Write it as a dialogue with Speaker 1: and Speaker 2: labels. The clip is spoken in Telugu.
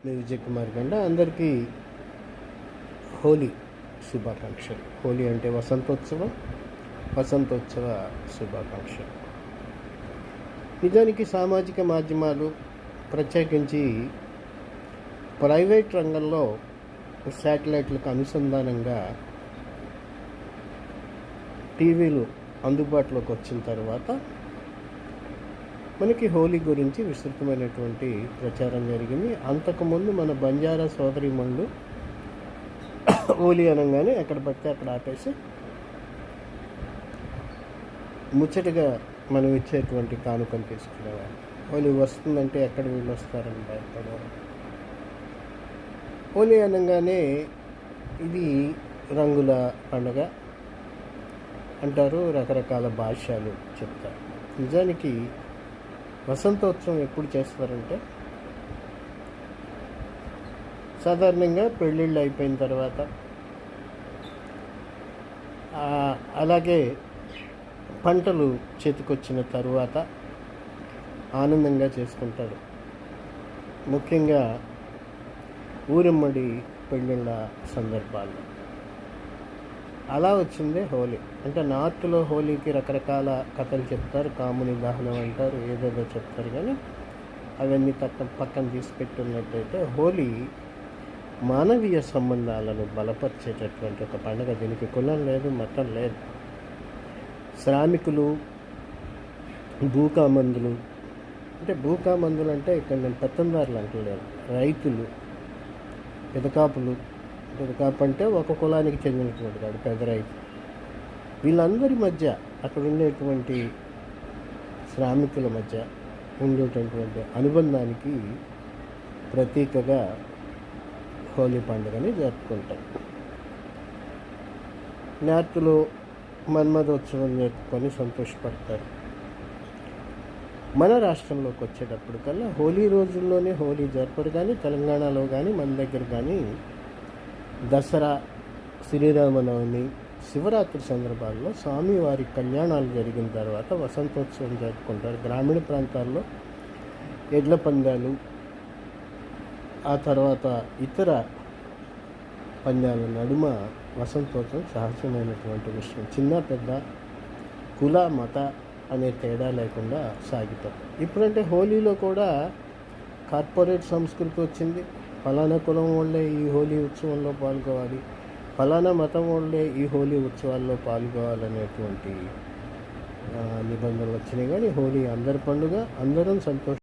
Speaker 1: మీ విజయ్ కుమార్ గండ. అందరికీ హోలీ శుభాకాంక్షలు. హోలీ అంటే వసంతోత్సవ శుభాకాంక్షలు. నిజానికి సామాజిక మాధ్యమాలు, ప్రత్యేకించి ప్రైవేట్ రంగంలో శాటిలైట్లకు అనుసంధానంగా టీవీలు అందుబాటులోకి వచ్చిన తర్వాత మనకి హోలీ గురించి విస్తృతమైనటువంటి ప్రచారం జరిగింది. అంతకుముందు మన బంజారా సోదరీమణులు హోలీ అనగానే ఎక్కడ పడితే అక్కడ ఆపేసి ముచ్చటగా మనం ఇచ్చేటువంటి కానుకలు తీసుకునేవారు. హోలీ వస్తుందంటే ఎక్కడ వీళ్ళు వస్తారని భయపడేవారు. హోలీ అనగానే ఇది రంగుల పండుగ అంటారు, రకరకాల భాష్యాలు చెప్తారు. నిజానికి వసంతోత్సవం ఎప్పుడు చేస్తారంటే సాధారణంగా పెళ్ళిళ్ళు అయిపోయిన తర్వాత, అలాగే పంటలు చేతికొచ్చిన తరువాత ఆనందంగా చేసుకుంటారు. ముఖ్యంగా ఊరమ్మడి పెళ్ళిళ్ళ సందర్భాల్లో అలా వచ్చిందే హోలీ. అంటే నార్త్లో హోలీకి రకరకాల కథలు చెప్తారు, కాముని దహనం అంటారు, ఏదేదో చెప్తారు. కానీ అవన్నీ పక్కన తీసి పెట్టున్నట్టయితే హోలీ మానవీయ సంబంధాలను బలపరిచేటటువంటి ఒక పండుగ. దీనికి కులం లేదు, మతం లేదు. శ్రామికులు, భూకామందులు అంటే ఇక్కడ నేను పెత్తందారులు అంటలేదు, రైతులు, పెదకాపు అంటే ఒక కులానికి చెందినటువంటి వాడు పెద్ద రైతు. వీళ్ళందరి మధ్య, అక్కడ ఉండేటువంటి శ్రామికుల మధ్య ఉండేటటువంటి అనుబంధానికి ప్రతీకగా హోలీ పండుగని జరుపుకుంటాం. నార్త్లో మన్మథోత్సవం జరుపుకొని సంతోషపడతారు. మన రాష్ట్రంలోకి వచ్చేటప్పటికల్లా హోలీ రోజుల్లోనే హోలీ జరపరు. కానీ తెలంగాణలో కానీ మన దగ్గర కానీ దసరా, శ్రీరామనవమి, శివరాత్రి సందర్భాల్లో స్వామివారి కళ్యాణాలు జరిగిన తర్వాత వసంతోత్సవం జరుపుకుంటారు. గ్రామీణ ప్రాంతాల్లో ఎడ్ల పందాలు, ఆ తర్వాత ఇతర పందాల నడుమ వసంతోత్సవం సహజమైనటువంటి విషయం. చిన్న పెద్ద, కుల మత అనే తేడా లేకుండా సాగిపోతుంది. ఇప్పుడంటే హోలీలో కూడా కార్పొరేట్ సంస్కృతి వచ్చింది. ఫలానా కులం వాళ్ళే ఈ హోలీ ఉత్సవంలో పాల్గొవాలి, ఫలానా మతం వాళ్ళే ఈ హోలీ ఉత్సవాల్లో పాల్గొవాలనేటువంటి నిబంధనలు వచ్చినాయి. కానీ హోలీ అందరి పండుగ, అందరం సంతోషం